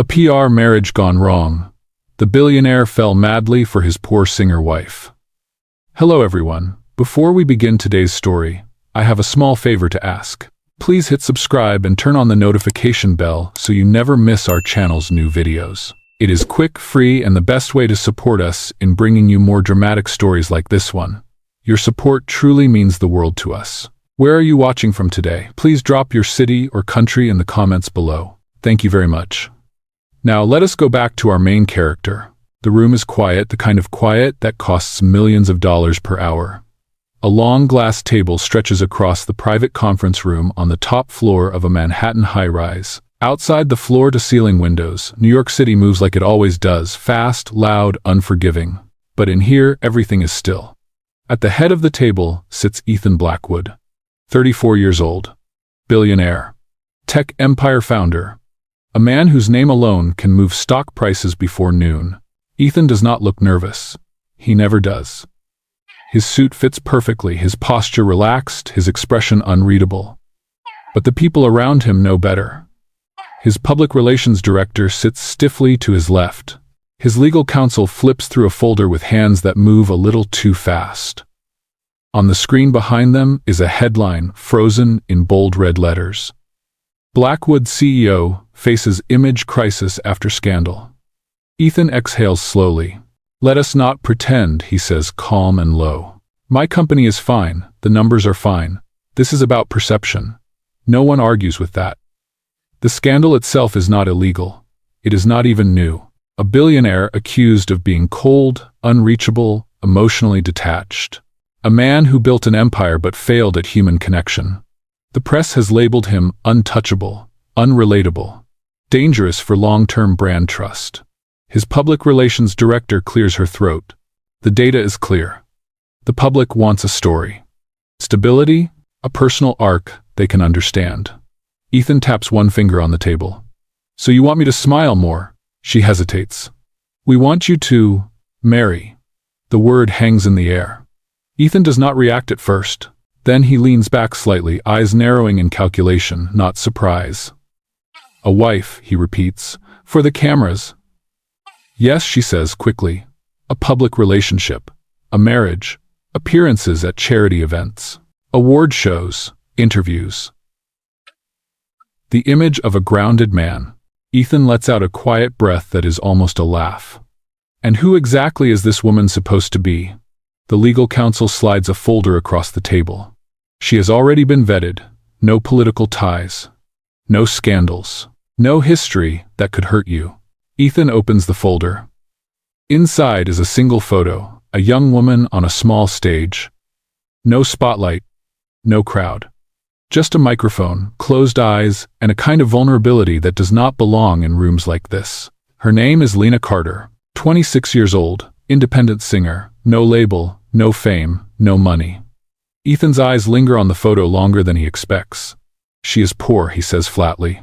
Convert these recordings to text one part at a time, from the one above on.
A PR marriage gone wrong. The billionaire fell madly for his poor singer wife. Hello everyone. Before we begin today's story, I have a small favor to ask. Please hit subscribe and turn on the notification bell so you never miss our channel's new videos. It is quick, free, and the best way to support us in bringing you more dramatic stories like this one. Your support truly means the world to us. Where are you watching from today? Please drop your city or country in the comments below. Thank you very much. Now let us go back to our main character. The room is quiet, the kind of quiet that costs millions of dollars per hour. A long glass table stretches across the private conference room on the top floor of a Manhattan high-rise. Outside the floor-to-ceiling windows, New York City moves like it always does, fast, loud, unforgiving. But in here, everything is still. At the head of the table sits Ethan Blackwood, 34 years old, billionaire, tech empire founder, a man whose name alone can move stock prices before noon. Ethan does not look nervous. He never does. His suit fits perfectly, his posture relaxed, his expression unreadable. But the people around him know better. His public relations director sits stiffly to his left. His legal counsel flips through a folder with hands that move a little too fast. On the screen behind them is a headline frozen in bold red letters. Blackwood CEO faces image crisis after scandal. Ethan exhales slowly. Let us not pretend, he says, calm and low. My company is fine, the numbers are fine. This is about perception. No one argues with that. The scandal itself is not illegal. It is not even new. A billionaire accused of being cold, unreachable, emotionally detached. A man who built an empire but failed at human connection. The press has labeled him untouchable, unrelatable, dangerous for long-term brand trust. His public relations director clears her throat. The data is clear. The public wants a story. Stability, a personal arc they can understand. Ethan taps one finger on the table. So you want me to smile more? She hesitates. We want you to marry. The word hangs in the air. Ethan does not react at first. Then he leans back slightly, eyes narrowing in calculation, not surprise. A wife, he repeats, for the cameras. Yes, she says quickly. A public relationship. A marriage. Appearances at charity events. Award shows. Interviews. The image of a grounded man. Ethan lets out a quiet breath that is almost a laugh. And who exactly is this woman supposed to be? The legal counsel slides a folder across the table. She has already been vetted. No political ties. No scandals. No history that could hurt you. Ethan opens the folder. Inside is a single photo, a young woman on a small stage. No spotlight. No crowd. Just a microphone, closed eyes, and a kind of vulnerability that does not belong in rooms like this. Her name is Lena Carter, 26 years old, independent singer, no label, no fame, no money. Ethan's eyes linger on the photo longer than he expects. She is poor, he says flatly.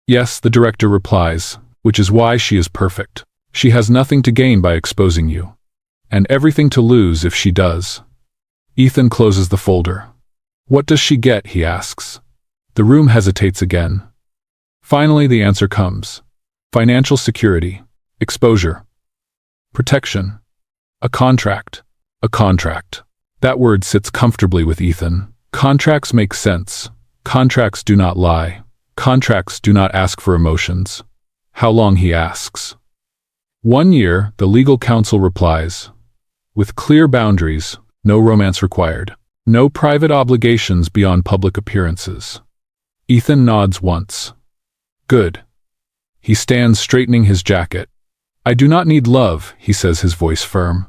Yes, the director replies, which is why she is perfect. She has nothing to gain by exposing you. And everything to lose if she does. Ethan closes the folder. What does she get, he asks. The room hesitates again. Finally, the answer comes. Financial security. Exposure. Protection. A contract. A contract. That word sits comfortably with Ethan. Contracts make sense. Contracts do not lie. Contracts do not ask for emotions. How long, he asks. 1 year, the legal counsel replies. With clear boundaries, no romance required. No private obligations beyond public appearances. Ethan nods once. Good. He stands straightening his jacket. I do not need love, he says, his voice firm.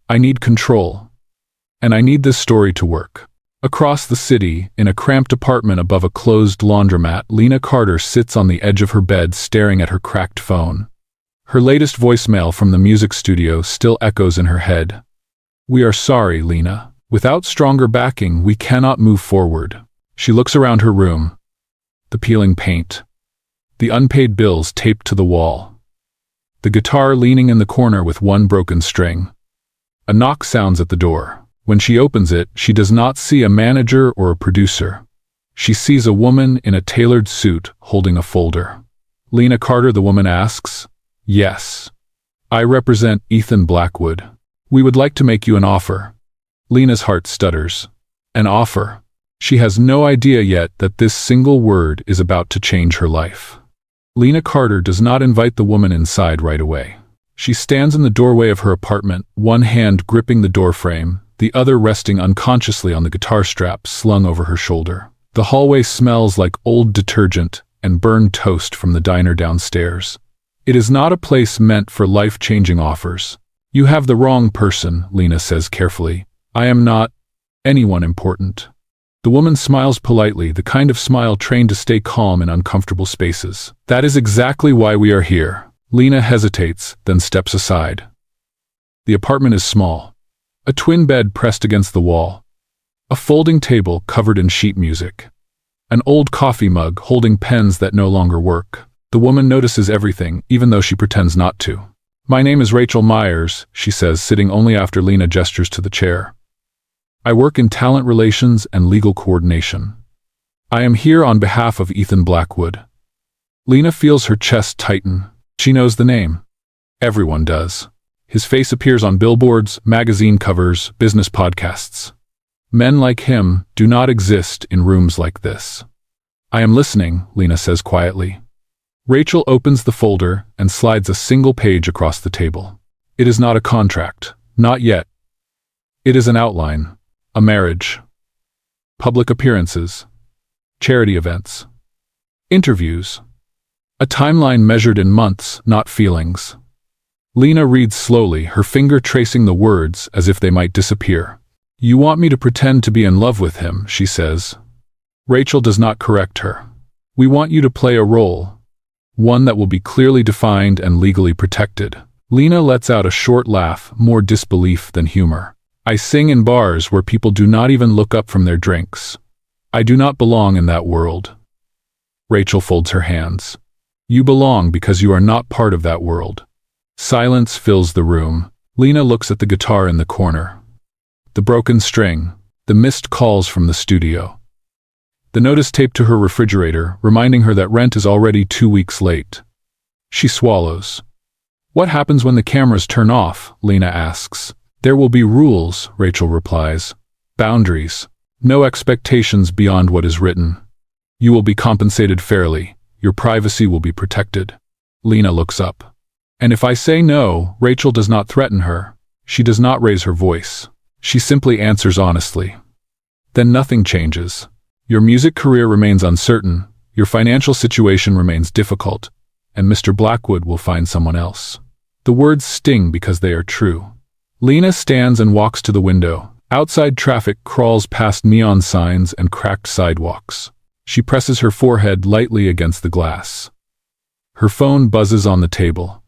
I need control. And I need this story to work. Across the city, in a cramped apartment above a closed laundromat, Lena Carter sits on the edge of her bed staring at her cracked phone. Her latest voicemail from the music studio still echoes in her head. We are sorry, Lena. Without stronger backing, we cannot move forward. She looks around her room. The peeling paint. The unpaid bills taped to the wall. The guitar leaning in the corner with one broken string. A knock sounds at the door. When she opens it, she does not see a manager or a producer. She sees a woman in a tailored suit holding a folder. Lena Carter, the woman asks. Yes. I represent Ethan Blackwood. We would like to make you an offer. Lena's heart stutters. An offer. She has no idea yet that this single word is about to change her life. Lena Carter does not invite the woman inside right away. She stands in the doorway of her apartment, one hand gripping the doorframe, the other resting unconsciously on the guitar strap slung over her shoulder. The hallway smells like old detergent and burned toast from the diner downstairs. It is not a place meant for life-changing offers. You have the wrong person, Lena says carefully. I am not anyone important. The woman smiles politely, the kind of smile trained to stay calm in uncomfortable spaces. That is exactly why we are here. Lena hesitates, then steps aside. The apartment is small. A twin bed pressed against the wall. A folding table covered in sheet music. An old coffee mug holding pens that no longer work. The woman notices everything, even though she pretends not to. My name is Rachel Myers, she says, sitting only after Lena gestures to the chair. I work in talent relations and legal coordination. I am here on behalf of Ethan Blackwood. Lena feels her chest tighten. She knows the name. Everyone does. His face appears on billboards, magazine covers, business podcasts. Men like him do not exist in rooms like this. I am listening, Lena says quietly. Rachel opens the folder and slides a single page across the table. It is not a contract. Not yet. It is an outline. A marriage. Public appearances. Charity events. Interviews. A timeline measured in months, not feelings. Lena reads slowly, her finger tracing the words as if they might disappear. You want me to pretend to be in love with him, she says. Rachel does not correct her. We want you to play a role. One that will be clearly defined and legally protected. Lena lets out a short laugh, more disbelief than humor. I sing in bars where people do not even look up from their drinks. I do not belong in that world. Rachel folds her hands. You belong because you are not part of that world. Silence fills the room. Lena looks at the guitar in the corner. The broken string, the missed calls from the studio. The notice taped to her refrigerator, reminding her that rent is already 2 weeks late. She swallows. What happens when the cameras turn off? Lena asks. There will be rules, Rachel replies. Boundaries. No expectations beyond what is written. You will be compensated fairly. Your privacy will be protected. Lena looks up. And if I say no, Rachel does not threaten her. She does not raise her voice. She simply answers honestly. Then nothing changes. Your music career remains uncertain, your financial situation remains difficult, and Mr. Blackwood will find someone else. The words sting because they are true. Lena stands and walks to the window. Outside traffic crawls past neon signs and cracked sidewalks. She presses her forehead lightly against the glass. Her phone buzzes on the table.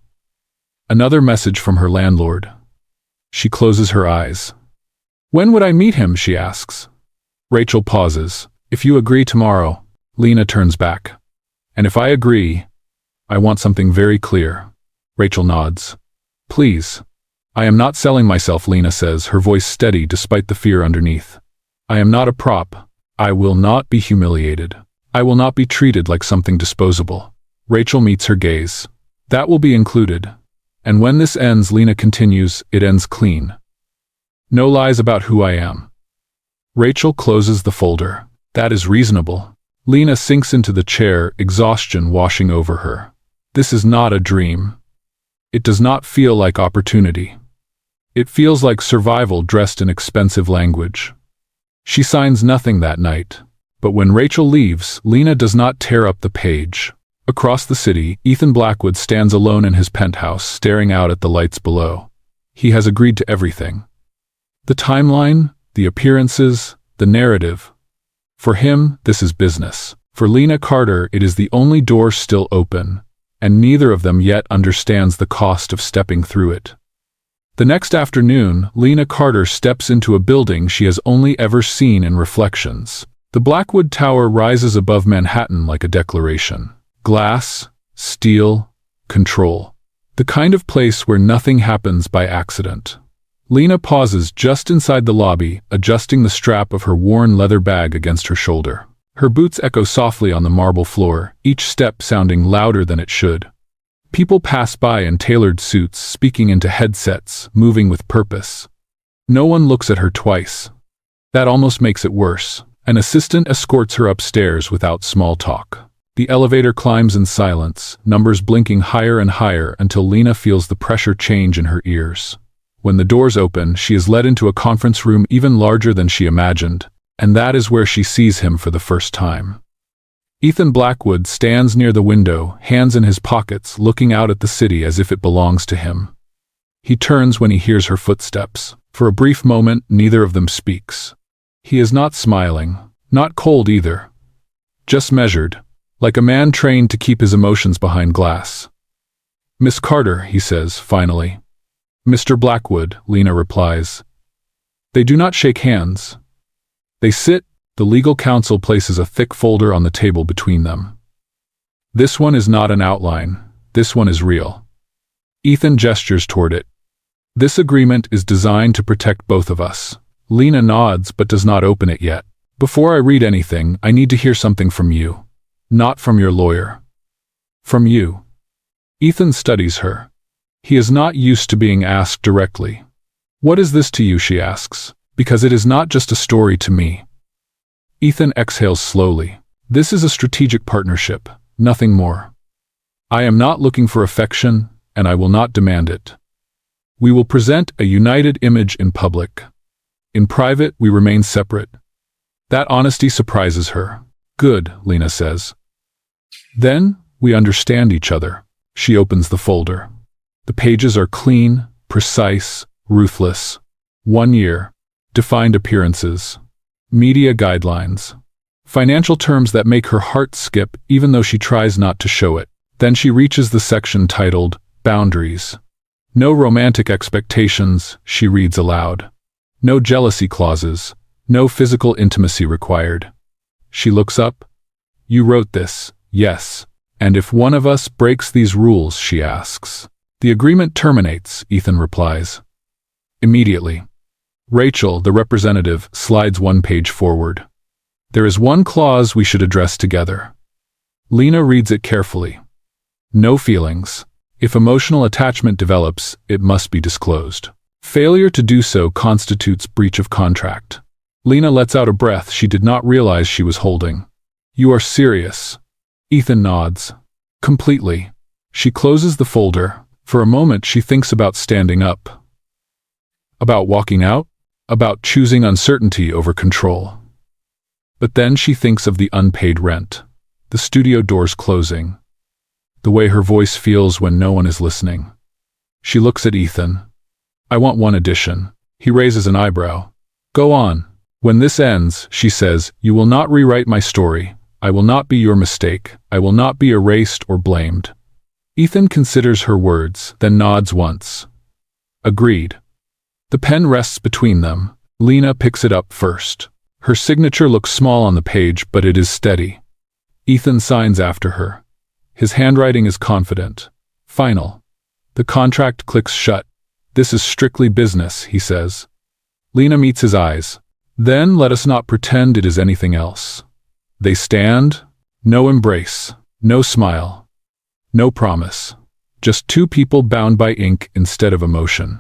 Another message from her landlord. She closes her eyes. When would I meet him? She asks. Rachel pauses. If you agree tomorrow. Lena turns back. And if I agree, I want something very clear. Rachel nods. Please. I am not selling myself, Lena says, her voice steady despite the fear underneath. I am not a prop. I will not be humiliated. I will not be treated like something disposable. Rachel meets her gaze. That will be included. And when this ends, Lena continues, it ends clean. No lies about who I am. Rachel closes the folder. That is reasonable. Lena sinks into the chair, exhaustion washing over her. This is not a dream. It does not feel like opportunity. It feels like survival dressed in expensive language. She signs nothing that night. But when Rachel leaves, Lena does not tear up the page. Across the city, Ethan Blackwood stands alone in his penthouse, staring out at the lights below. He has agreed to everything. The timeline, the appearances, the narrative. For him, this is business. For Lena Carter, it is the only door still open, and neither of them yet understands the cost of stepping through it. The next afternoon, Lena Carter steps into a building she has only ever seen in reflections. The Blackwood Tower rises above Manhattan like a declaration. Glass, steel, control. The kind of place where nothing happens by accident. Lena pauses just inside the lobby, adjusting the strap of her worn leather bag against her shoulder. Her boots echo softly on the marble floor, each step sounding louder than it should. People pass by in tailored suits, speaking into headsets, moving with purpose. No one looks at her twice. That almost makes it worse. An assistant escorts her upstairs without small talk. The elevator climbs in silence, numbers blinking higher and higher until Lena feels the pressure change in her ears. When the doors open, she is led into a conference room even larger than she imagined, and that is where she sees him for the first time. Ethan Blackwood stands near the window, hands in his pockets, looking out at the city as if it belongs to him. He turns when he hears her footsteps. For a brief moment, neither of them speaks. He is not smiling, not cold either. Just measured, like a man trained to keep his emotions behind glass. "Miss Carter," he says, finally. "Mr. Blackwood," Lena replies. They do not shake hands. They sit. The legal counsel places a thick folder on the table between them. "This one is not an outline. This one is real." Ethan gestures toward it. "This agreement is designed to protect both of us." Lena nods but does not open it yet. "Before I read anything, I need to hear something from you. Not from your lawyer. From you." Ethan studies her. He is not used to being asked directly. "What is this to you?" she asks. "Because it is not just a story to me." Ethan exhales slowly. "This is a strategic partnership, nothing more. I am not looking for affection, and I will not demand it. We will present a united image in public. In private, we remain separate." That honesty surprises her. "Good," Lena says. "Then, we understand each other." She opens the folder. The pages are clean, precise, ruthless. 1 year. Defined appearances. Media guidelines. Financial terms that make her heart skip even though she tries not to show it. Then she reaches the section titled, Boundaries. "No romantic expectations," she reads aloud. "No jealousy clauses. No physical intimacy required." She looks up. "You wrote this, yes. And if one of us breaks these rules," she asks. "The agreement terminates," Ethan replies. Immediately. Rachel, the representative, slides 1 page forward. "There is one clause we should address together." Lena reads it carefully. "No feelings. If emotional attachment develops, it must be disclosed. Failure to do so constitutes breach of contract." Lena lets out a breath she did not realize she was holding. "You are serious?" Ethan nods. "Completely." She closes the folder. For a moment she thinks about standing up. About walking out? About choosing uncertainty over control. But then she thinks of the unpaid rent, the studio doors closing, the way her voice feels when no one is listening. She looks at Ethan. "I want one addition." He raises an eyebrow. "Go on." "When this ends," she says, "you will not rewrite my story. I will not be your mistake. I will not be erased or blamed." Ethan considers her words, then nods once. "Agreed." The pen rests between them. Lena picks it up first. Her signature looks small on the page, but it is steady. Ethan signs after her. His handwriting is confident. Final. The contract clicks shut. "This is strictly business," he says. Lena meets his eyes. "Then let us not pretend it is anything else." They stand. No embrace. No smile. No promise. Just 2 people bound by ink instead of emotion.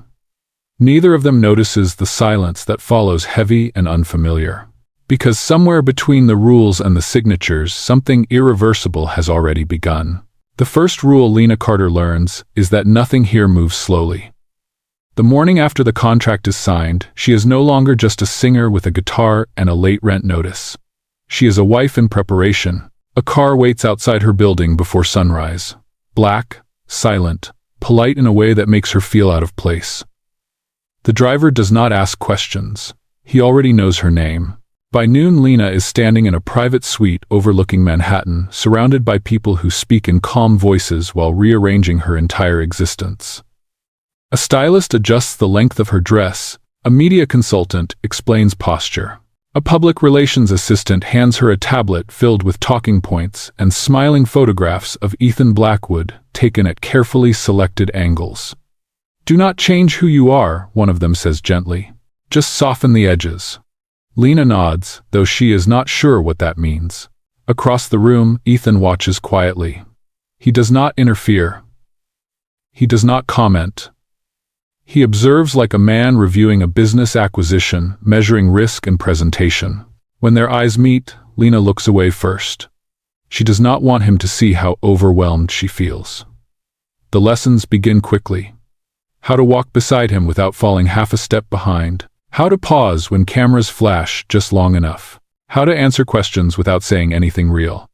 Neither of them notices the silence that follows, heavy and unfamiliar. Because somewhere between the rules and the signatures, something irreversible has already begun. The first rule Lena Carter learns is that nothing here moves slowly. The morning after the contract is signed, she is no longer just a singer with a guitar and a late rent notice. She is a wife in preparation. A car waits outside her building before sunrise. Black, silent, polite in a way that makes her feel out of place. The driver does not ask questions. He already knows her name. By noon, Lena is standing in a private suite overlooking Manhattan, surrounded by people who speak in calm voices while rearranging her entire existence. A stylist adjusts the length of her dress. A media consultant explains posture. A public relations assistant hands her a tablet filled with talking points and smiling photographs of Ethan Blackwood taken at carefully selected angles. "Do not change who you are," one of them says gently. "Just soften the edges." Lena nods, though she is not sure what that means. Across the room, Ethan watches quietly. He does not interfere. He does not comment. He observes like a man reviewing a business acquisition, measuring risk and presentation. When their eyes meet, Lena looks away first. She does not want him to see how overwhelmed she feels. The lessons begin quickly. How to walk beside him without falling half a step behind. How to pause when cameras flash just long enough. How to answer questions without saying anything real.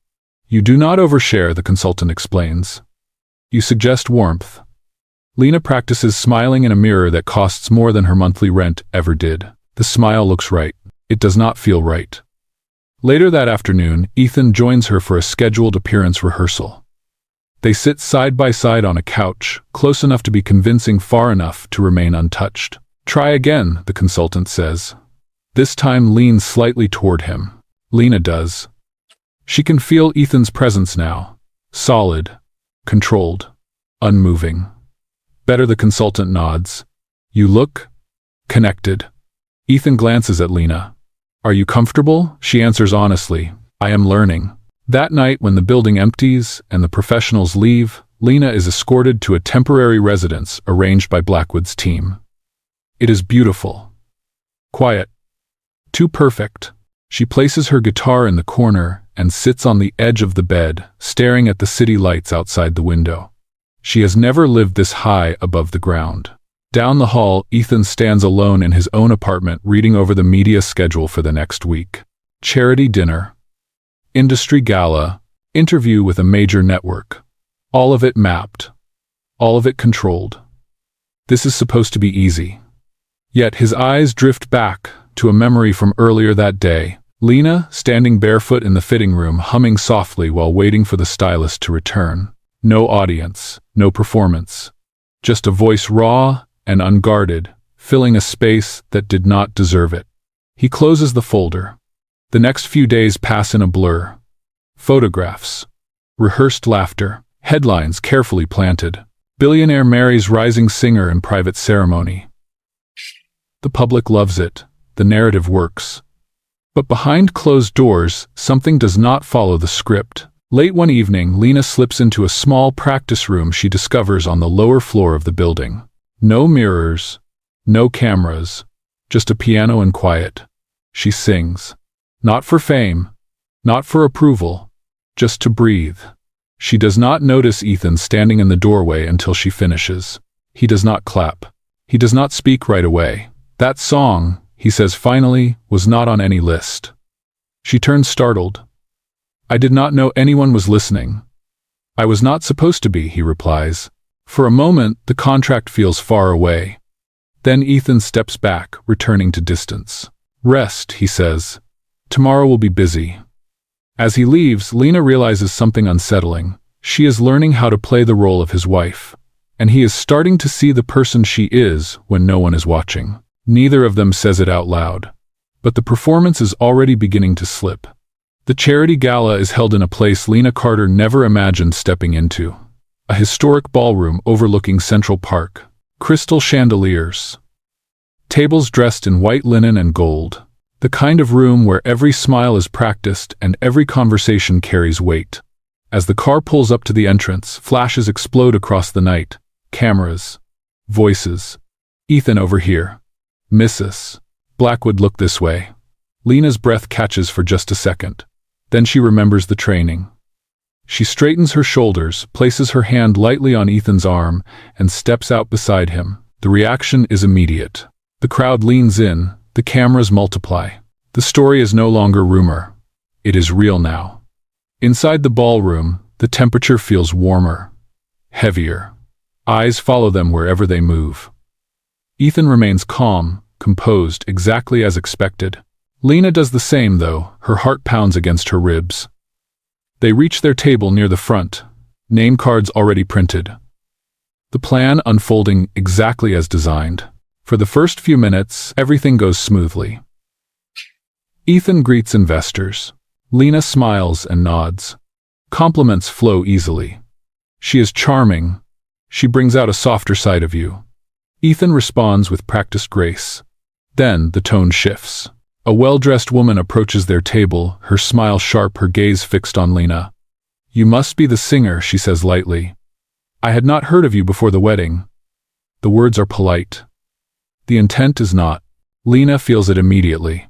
You do not overshare, the consultant explains. You suggest warmth. Lena practices smiling in a mirror that costs more than her monthly rent ever did. The smile looks right. It does not feel right. Later that afternoon, Ethan joins her for a scheduled appearance rehearsal. They sit side by side on a couch, close enough to be convincing, far enough to remain untouched. Try again, the consultant says. This time leans slightly toward him. Lena does. She can feel Ethan's presence now. Solid. Controlled. Unmoving. Better, the consultant nods. You look connected. Ethan glances at Lena. Are you comfortable? She answers honestly. I am learning. That night, when the building empties and the professionals leave, Lena is escorted to a temporary residence arranged by Blackwood's team. It is beautiful. Quiet. Too perfect. She places her guitar in the corner and sits on the edge of the bed, staring at the city lights outside the window. She has never lived this high above the ground. Down the hall, Ethan stands alone in his own apartment, reading over the media schedule for the next week. Charity dinner. Industry gala. Interview with a major network. All of it mapped. All of it controlled. This is supposed to be easy. Yet his eyes drift back to a memory from earlier that day. Lena, standing barefoot in the fitting room, humming softly while waiting for the stylist to return. No audience, no performance. Just a voice raw and unguarded, filling a space that did not deserve it. He closes the folder. The next few days pass in a blur. Photographs. Rehearsed laughter. Headlines carefully planted. Billionaire marries rising singer in private ceremony. The public loves it. The narrative works. But behind closed doors, something does not follow the script. Late one evening, Lena slips into a small practice room she discovers on the lower floor of the building. No mirrors, no cameras, just a piano and quiet. She sings. Not for fame, not for approval, just to breathe. She does not notice Ethan standing in the doorway until she finishes. He does not clap. He does not speak right away. That song, he says finally, was not on any list. She turns startled. I did not know anyone was listening. I was not supposed to be, he replies. For a moment, the contract feels far away. Then Ethan steps back, returning to distance. Rest, he says. Tomorrow will be busy. As he leaves, Lena realizes something unsettling. She is learning how to play the role of his wife, and he is starting to see the person she is when no one is watching. Neither of them says it out loud, but the performance is already beginning to slip. The charity gala is held in a place Lena Carter never imagined stepping into. A historic ballroom overlooking Central Park. Crystal chandeliers. Tables dressed in white linen and gold. The kind of room where every smile is practiced and every conversation carries weight. As the car pulls up to the entrance, flashes explode across the night. Cameras. Voices. Ethan over here. Mrs. Blackwood, look this way. Lena's breath catches for just a second. Then she remembers the training. She straightens her shoulders, places her hand lightly on Ethan's arm, and steps out beside him. The reaction is immediate. The crowd leans in, the cameras multiply. The story is no longer rumor. It is real now. Inside the ballroom, the temperature feels warmer, heavier. Eyes follow them wherever they move. Ethan remains calm, composed, exactly as expected. Lena does the same, though, her heart pounds against her ribs. They reach their table near the front, name cards already printed. The plan unfolding exactly as designed. For the first few minutes, everything goes smoothly. Ethan greets investors. Lena smiles and nods. Compliments flow easily. She is charming. She brings out a softer side of you. Ethan responds with practiced grace. Then the tone shifts. A well-dressed woman approaches their table, her smile sharp, her gaze fixed on Lena. "You must be the singer," she says lightly. "I had not heard of you before the wedding." The words are polite. The intent is not. Lena feels it immediately.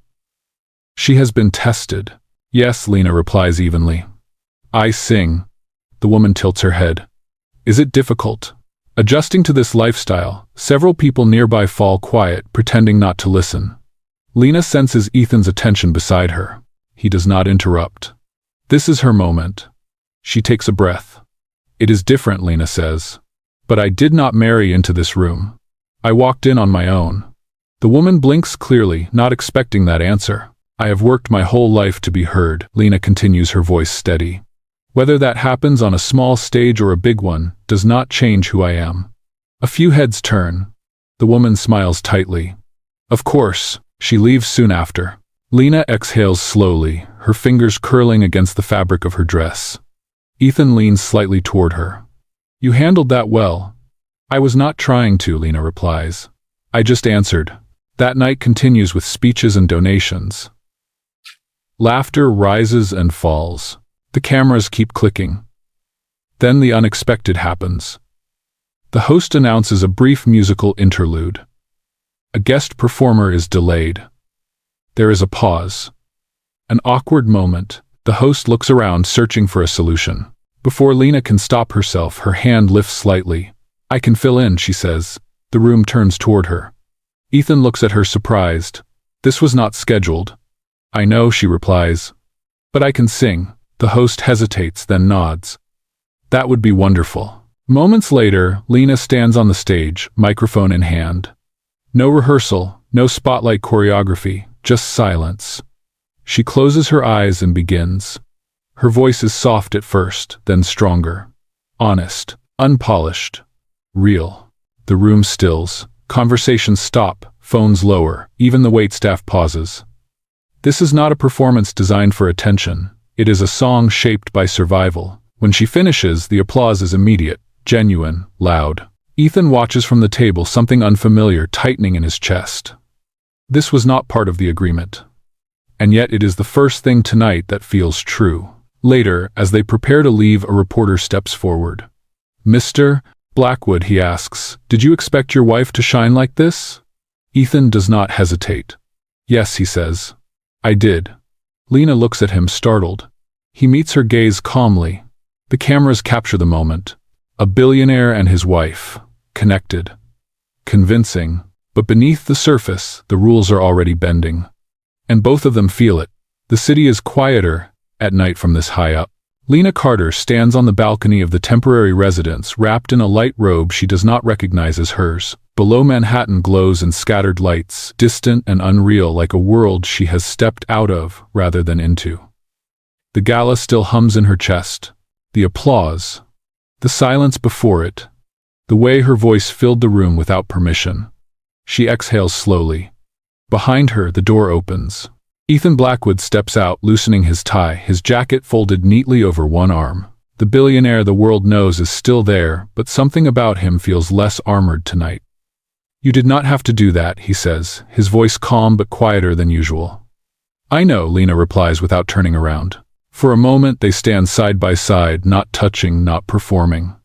She has been tested. "Yes," Lena replies evenly. "I sing." The woman tilts her head. "Is it difficult?" Adjusting to this lifestyle, several people nearby fall quiet, pretending not to listen. Lena senses Ethan's attention beside her. He does not interrupt. This is her moment. She takes a breath. "It is different," Lena says. "But I did not marry into this room. I walked in on my own." The woman blinks clearly, not expecting that answer. "I have worked my whole life to be heard," Lena continues, her voice steady. "Whether that happens on a small stage or a big one does not change who I am." A few heads turn. The woman smiles tightly. "Of course." She leaves soon after. Lena exhales slowly, her fingers curling against the fabric of her dress. Ethan leans slightly toward her. "You handled that well." "I was not trying to," Lena replies. "I just answered." That night continues with speeches and donations. Laughter rises and falls. The cameras keep clicking. Then the unexpected happens. The host announces a brief musical interlude. A guest performer is delayed. There is a pause. An awkward moment. The host looks around, searching for a solution. Before Lena can stop herself, her hand lifts slightly. "I can fill in," she says. The room turns toward her. Ethan looks at her surprised. "This was not scheduled." "I know," she replies. "But I can sing." The host hesitates, then nods. "That would be wonderful." Moments later, Lena stands on the stage, microphone in hand. No rehearsal, no spotlight choreography, just silence. She closes her eyes and begins. Her voice is soft at first, then stronger. Honest, unpolished, real. The room stills. Conversations stop, phones lower, even the waitstaff pauses. This is not a performance designed for attention. It is a song shaped by survival. When she finishes, the applause is immediate, genuine, loud. Ethan watches from the table, something unfamiliar tightening in his chest. This was not part of the agreement. And yet it is the first thing tonight that feels true. Later, as they prepare to leave, a reporter steps forward. "Mr. Blackwood," he asks, "did you expect your wife to shine like this?" Ethan does not hesitate. "Yes," he says. "I did." Lena looks at him, startled. He meets her gaze calmly. The cameras capture the moment. A billionaire and his wife. Connected. Convincing. But beneath the surface, the rules are already bending. And both of them feel it. The city is quieter at night from this high up. Lena Carter stands on the balcony of the temporary residence, wrapped in a light robe she does not recognize as hers. Below, Manhattan glows in scattered lights, distant and unreal, like a world she has stepped out of rather than into. The gala still hums in her chest. The applause. The silence before it. The way her voice filled the room without permission. She exhales slowly. Behind her, the door opens. Ethan Blackwood steps out, loosening his tie, his jacket folded neatly over one arm. The billionaire the world knows is still there, but something about him feels less armored tonight. "You did not have to do that," he says, his voice calm but quieter than usual. "I know," Lena replies without turning around. For a moment they stand side by side, not touching, not performing.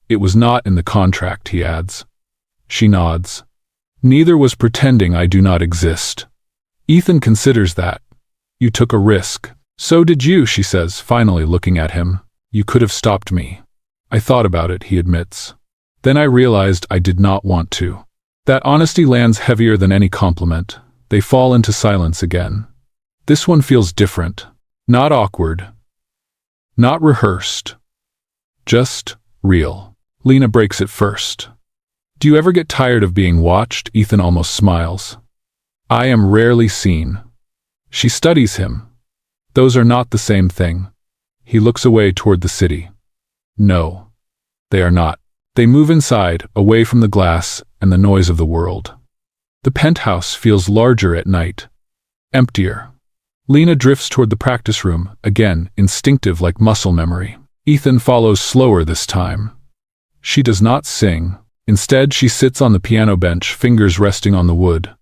"It was not in the contract," he adds. She nods. "Neither was pretending I do not exist." Ethan considers that. "You took a risk." "So did you," she says, finally looking at him. "You could have stopped me." "I thought about it," he admits. "Then I realized I did not want to." That honesty lands heavier than any compliment. They fall into silence again. This one feels different. Not awkward. Not rehearsed. Just real. Lena breaks it first. "Do you ever get tired of being watched?" Ethan almost smiles. "I am rarely seen." She studies him. Those are not the same thing. He looks away toward the city. No, they are not. They move inside, away from the glass and the noise of the world. The penthouse feels larger at night. Emptier. Lena drifts toward the practice room, again, instinctive like muscle memory. Ethan follows slower this time. She does not sing. Instead, she sits on the piano bench, fingers resting on the wood.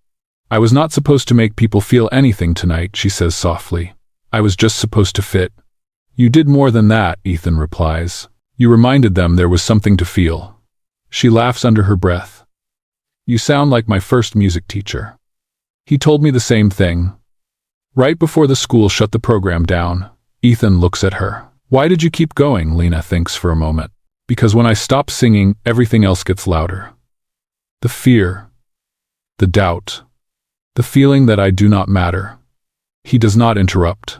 I was not supposed to make people feel anything tonight, she says softly. I was just supposed to fit. You did more than that, Ethan replies. You reminded them there was something to feel. She laughs under her breath. You sound like my first music teacher. He told me the same thing. Right before the school shut the program down, Ethan looks at her. Why did you keep going? Lena thinks for a moment. Because when I stop singing, everything else gets louder. The fear, the doubt, the feeling that I do not matter. He does not interrupt.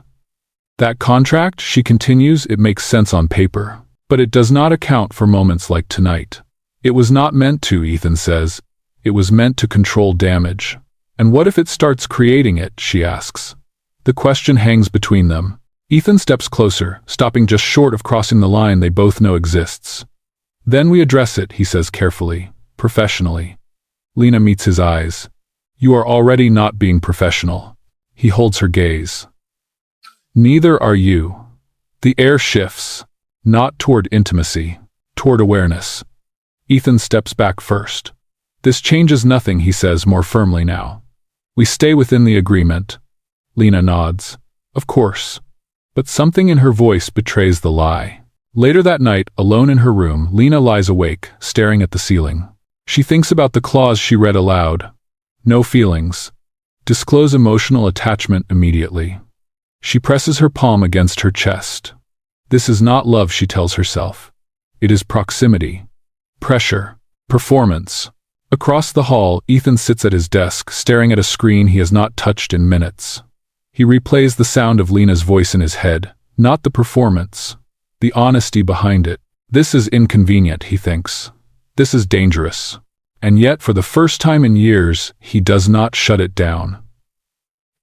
That contract, she continues, it makes sense on paper, but it does not account for moments like tonight. It was not meant to, Ethan says. It was meant to control damage. And what if it starts creating it, she asks. The question hangs between them. Ethan steps closer, stopping just short of crossing the line they both know exists. Then we address it, he says carefully, professionally. Lena meets his eyes. You are already not being professional. He holds her gaze. Neither are you. The air shifts, not toward intimacy, toward awareness. Ethan steps back first. This changes nothing, he says more firmly now. We stay within the agreement. Lena nods. Of course. But something in her voice betrays the lie. Later that night, alone in her room, Lena lies awake, staring at the ceiling. She thinks about the clause she read aloud. No feelings. Disclose emotional attachment immediately. She presses her palm against her chest. This is not love, she tells herself. It is proximity. Pressure. Performance. Across the hall, Ethan sits at his desk, staring at a screen he has not touched in minutes. He replays the sound of Lena's voice in his head, not the performance, the honesty behind it. This is inconvenient, he thinks. This is dangerous. And yet, for the first time in years, he does not shut it down.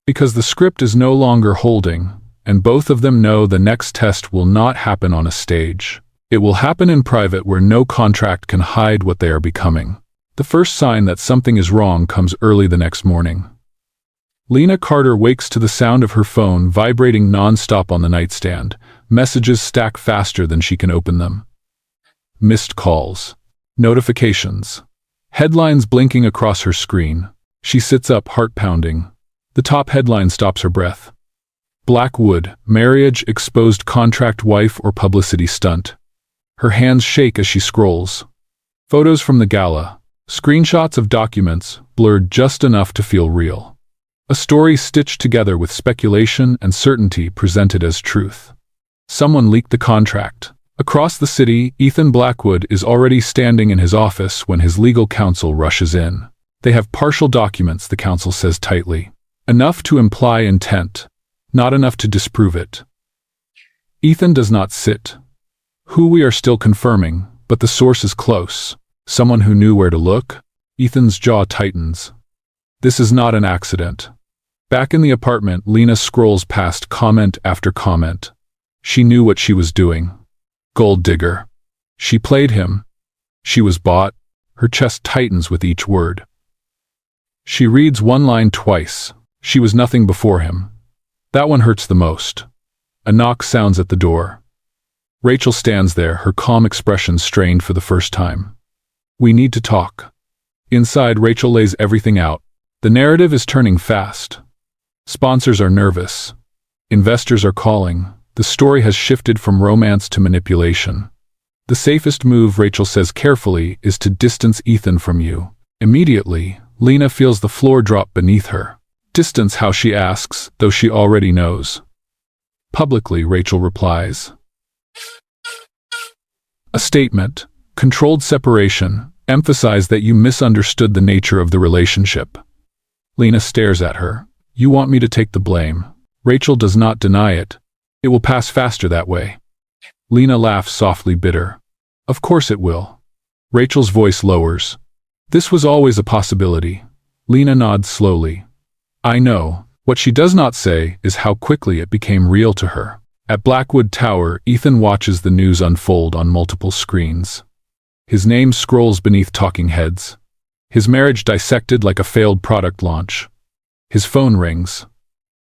Because the script is no longer holding, and both of them know the next test will not happen on a stage. It will happen in private where no contract can hide what they are becoming. The first sign that something is wrong comes early the next morning. Lena Carter wakes to the sound of her phone vibrating non-stop on the nightstand. Messages stack faster than she can open them. Missed calls. Notifications. Headlines blinking across her screen. She sits up, heart pounding. The top headline stops her breath. Blackwood, marriage, exposed contract wife or publicity stunt. Her hands shake as she scrolls. Photos from the gala. Screenshots of documents, blurred just enough to feel real. A story stitched together with speculation and certainty presented as truth. Someone leaked the contract. Across the city, Ethan Blackwood is already standing in his office when his legal counsel rushes in. They have partial documents, the counsel says tightly. Enough to imply intent, not enough to disprove it. Ethan does not sit. Who we are still confirming, but the source is close. Someone who knew where to look? Ethan's jaw tightens. This is not an accident. Back in the apartment, Lena scrolls past comment after comment. She knew what she was doing. Gold digger. She played him. She was bought. Her chest tightens with each word. She reads one line twice. She was nothing before him. That one hurts the most. A knock sounds at the door. Rachel stands there, her calm expression strained for the first time. We need to talk. Inside, Rachel lays everything out. The narrative is turning fast. Sponsors are nervous. Investors are calling. The story has shifted from romance to manipulation. The safest move, Rachel says carefully, is to distance Ethan from you. Immediately, Lena feels the floor drop beneath her. Distance, how, she asks, though she already knows. Publicly, Rachel replies. A statement. Controlled separation. Emphasize that you misunderstood the nature of the relationship. Lena stares at her. You want me to take the blame. Rachel does not deny it. It will pass faster that way. Lena laughs softly, bitter. Of course it will. Rachel's voice lowers. This was always a possibility. Lena nods slowly. I know. What she does not say is how quickly it became real to her. At Blackwood Tower, Ethan watches the news unfold on multiple screens. His name scrolls beneath talking heads. His marriage dissected like a failed product launch. His phone rings.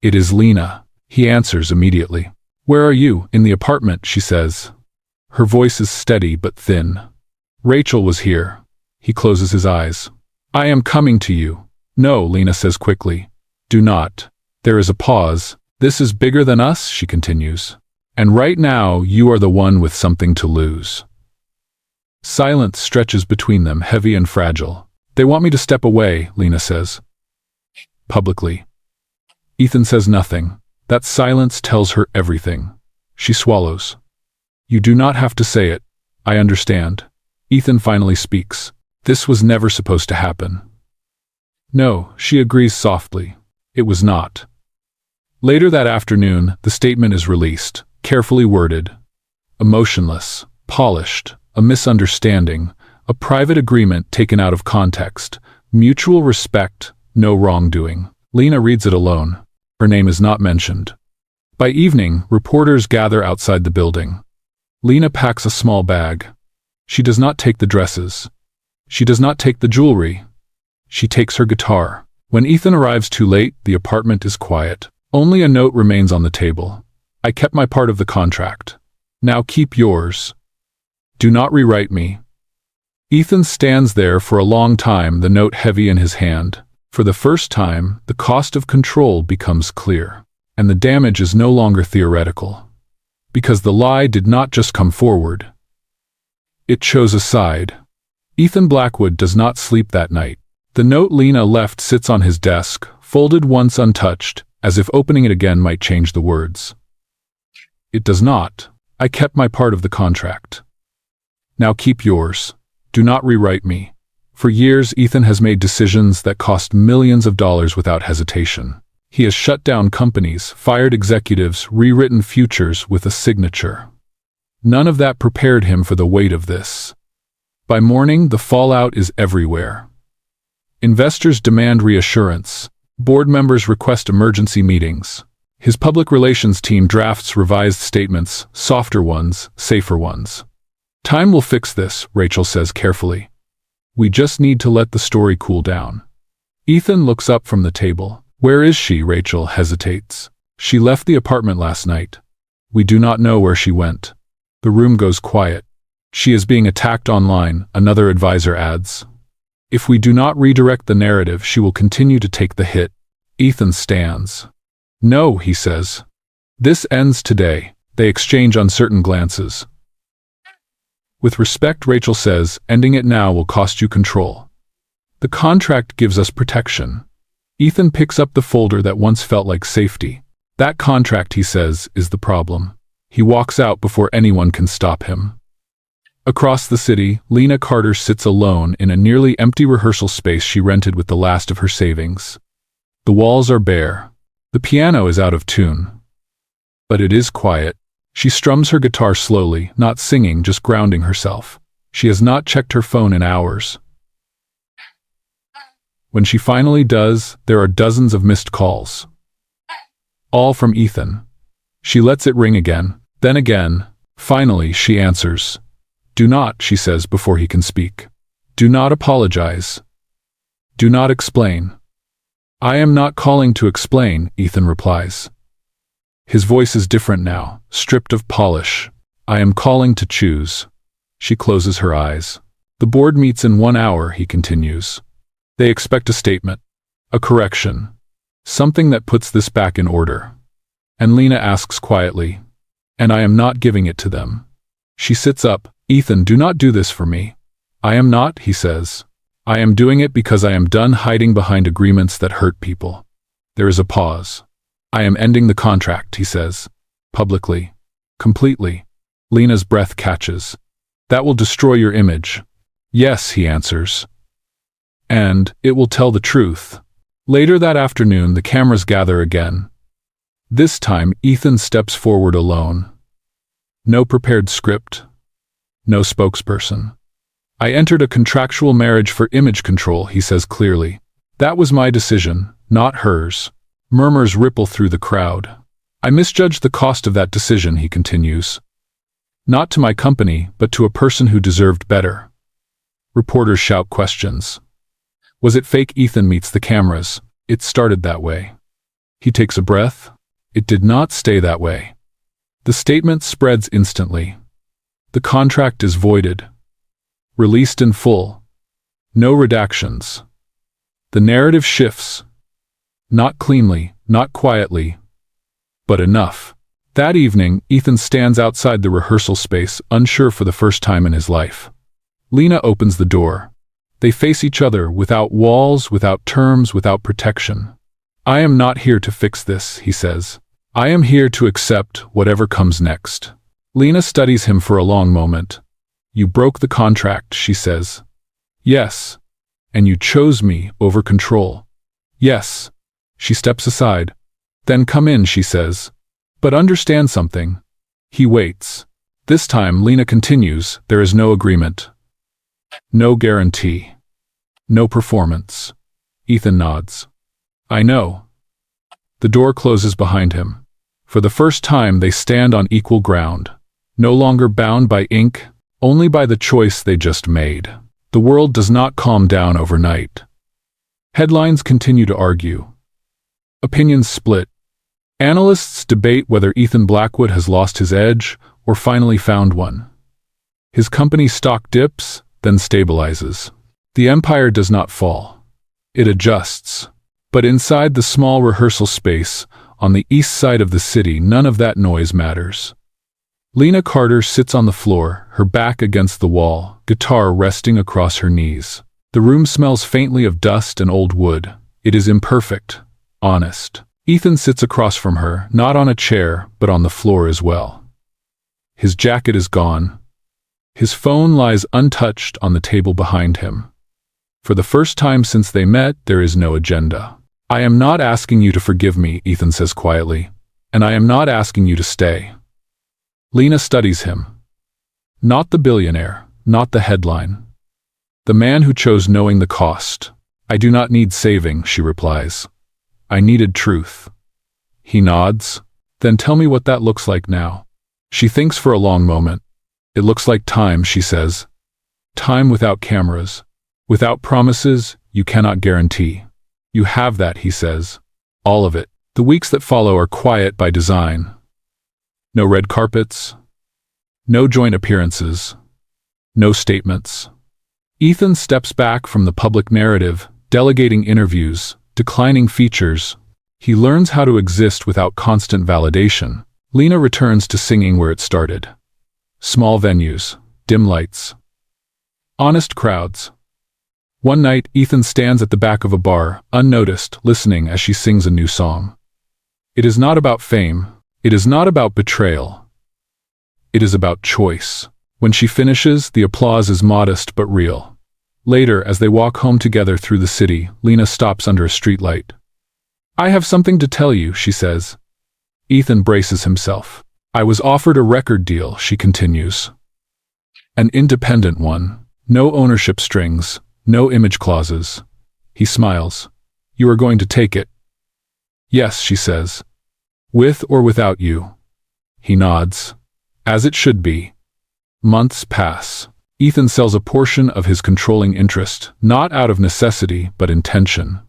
It is Lena. He answers immediately. Where are you? In the apartment, she says. Her voice is steady but thin. Rachel was here. He closes his eyes. I am coming to you. No, Lena says quickly. Do not. There is a pause. This is bigger than us, she continues. And right now, you are the one with something to lose. Silence stretches between them, heavy and fragile. They want me to step away, Lena says. Publicly. Ethan says nothing. That silence tells her everything. She swallows. You do not have to say it. I understand. Ethan finally speaks. This was never supposed to happen. No, she agrees softly. It was not. Later that afternoon, the statement is released, carefully worded. Emotionless, polished, a misunderstanding, a private agreement taken out of context, mutual respect, no wrongdoing. Lena reads it alone. Her name is not mentioned. By evening, reporters gather outside the building. Lena packs a small bag. She does not take the dresses. She does not take the jewelry. She takes her guitar. When Ethan arrives too late, the apartment is quiet. Only a note remains on the table. I kept my part of the contract. Now keep yours. Do not rewrite me. Ethan stands there for a long time, the note heavy in his hand. For the first time, the cost of control becomes clear. And the damage is no longer theoretical. Because the lie did not just come forward. It chose a side. Ethan Blackwood does not sleep that night. The note Lena left sits on his desk, folded once untouched, as if opening it again might change the words. It does not. I kept my part of the contract. Now keep yours. Do not rewrite me. For years, Ethan has made decisions that cost millions of dollars without hesitation. He has shut down companies, fired executives, rewritten futures with a signature. None of that prepared him for the weight of this. By morning, the fallout is everywhere. Investors demand reassurance. Board members request emergency meetings. His public relations team drafts revised statements, softer ones, safer ones. Time will fix this, Rachel says carefully. We just need to let the story cool down. Ethan looks up from the table. Where is she? Rachel hesitates. She left the apartment last night. We do not know where she went. The room goes quiet. She is being attacked online, another advisor adds. If we do not redirect the narrative, she will continue to take the hit. Ethan stands. No, he says. This ends today. They exchange uncertain glances. With respect, Rachel says, ending it now will cost you control. The contract gives us protection. Ethan picks up the folder that once felt like safety. That contract, he says, is the problem. He walks out before anyone can stop him. Across the city, Lena Carter sits alone in a nearly empty rehearsal space she rented with the last of her savings. The walls are bare. The piano is out of tune. But it is quiet. She strums her guitar slowly, not singing, just grounding herself. She has not checked her phone in hours. When she finally does, there are dozens of missed calls. All from Ethan. She lets it ring again, then again. Finally, she answers. Do not, she says before he can speak. Do not apologize. Do not explain. I am not calling to explain, Ethan replies. His voice is different now, stripped of polish. I am calling to choose. She closes her eyes. The board meets in 1 hour, he continues. They expect a statement, a correction, something that puts this back in order. And Lena asks quietly, and I am not giving it to them. She sits up. Ethan, do not do this for me. I am not, he says. I am doing it because I am done hiding behind agreements that hurt people. There is a pause. I am ending the contract, he says. Publicly. Completely. Lena's breath catches. That will destroy your image. Yes, he answers. And it will tell the truth. Later that afternoon, the cameras gather again. This time, Ethan steps forward alone. No prepared script. No spokesperson. I entered a contractual marriage for image control, he says clearly. That was my decision, not hers. Murmurs ripple through the crowd. I misjudged the cost of that decision, he continues. Not to my company, but to a person who deserved better. Reporters shout questions. Was it fake? Ethan meets the cameras. It started that way. He takes a breath. It did not stay that way. The statement spreads instantly. The contract is voided. Released in full. No redactions. The narrative shifts. Not cleanly, not quietly, but enough. That evening, Ethan stands outside the rehearsal space, unsure for the first time in his life. Lena opens the door. They face each other, without walls, without terms, without protection. "I am not here to fix this," he says. "I am here to accept whatever comes next." Lena studies him for a long moment. "You broke the contract," she says. "Yes. And you chose me over control." "Yes." She steps aside. "Then come in," she says. "But understand something." He waits. This time, Lena continues, "There is no agreement. No guarantee. No performance." Ethan nods. "I know." The door closes behind him. For the first time, they stand on equal ground. No longer bound by ink, only by the choice they just made. The world does not calm down overnight. Headlines continue to argue. Opinions split. Analysts debate whether Ethan Blackwood has lost his edge or finally found one. His company's stock dips, then stabilizes. The empire does not fall. It adjusts. But inside the small rehearsal space, on the east side of the city, none of that noise matters. Lena Carter sits on the floor, her back against the wall, guitar resting across her knees. The room smells faintly of dust and old wood. It is imperfect, honest. Ethan sits across from her, not on a chair, but on the floor as well. His jacket is gone. His phone lies untouched on the table behind him. For the first time since they met, there is no agenda. "I am not asking you to forgive me," Ethan says quietly, "and I am not asking you to stay." Lena studies him. Not the billionaire, not the headline. The man who chose knowing the cost. "I do not need saving," she replies. "I needed truth." He nods. "Then tell me what that looks like now." She thinks for a long moment. "It looks like time," she says. "Time without cameras. Without promises you cannot guarantee." "You have that," he says. "All of it." The weeks that follow are quiet by design. No red carpets. No joint appearances. No statements. Ethan steps back from the public narrative, delegating interviews, declining features. He learns how to exist without constant validation. Lena returns to singing where it started. Small venues, dim lights, honest crowds. One night, Ethan stands at the back of a bar, unnoticed, listening as she sings a new song. It is not about fame. It is not about betrayal. It is about choice. When she finishes, the applause is modest but real. Later, as they walk home together through the city, Lena stops under a streetlight. "I have something to tell you," she says. Ethan braces himself. "I was offered a record deal," she continues. "An independent one. No ownership strings. No image clauses." He smiles. "You are going to take it?" "Yes," she says. "With or without you?" He nods. "As it should be." Months pass. Ethan sells a portion of his controlling interest, not out of necessity, but intention.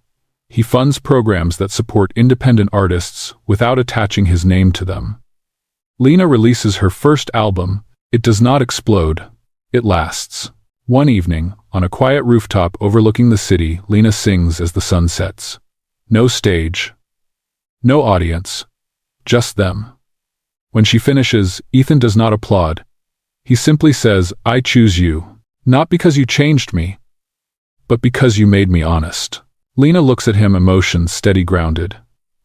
He funds programs that support independent artists without attaching his name to them. Lena releases her first album. It does not explode. It lasts. One evening, on a quiet rooftop overlooking the city, Lena sings as the sun sets. No stage. No audience. Just them. When she finishes, Ethan does not applaud. He simply says, "I choose you. Not because you changed me, but because you made me honest." Lena looks at him, emotion steady, grounded.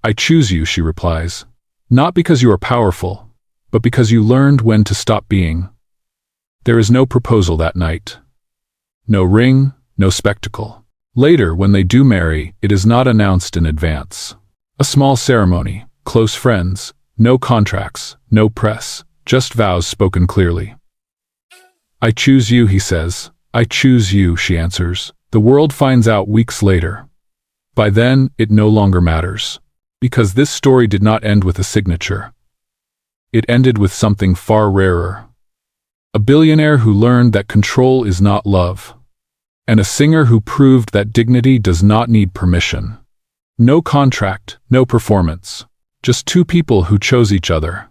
"I choose you," she replies. "Not because you are powerful, but because you learned when to stop being." There is no proposal that night. No ring, no spectacle. Later, when they do marry, it is not announced in advance. A small ceremony, close friends, no contracts, no press, just vows spoken clearly. "I choose you," he says. "I choose you," she answers. The world finds out weeks later. By then, it no longer matters. Because this story did not end with a signature. It ended with something far rarer. A billionaire who learned that control is not love. And a singer who proved that dignity does not need permission. No contract, no performance. Just two people who chose each other.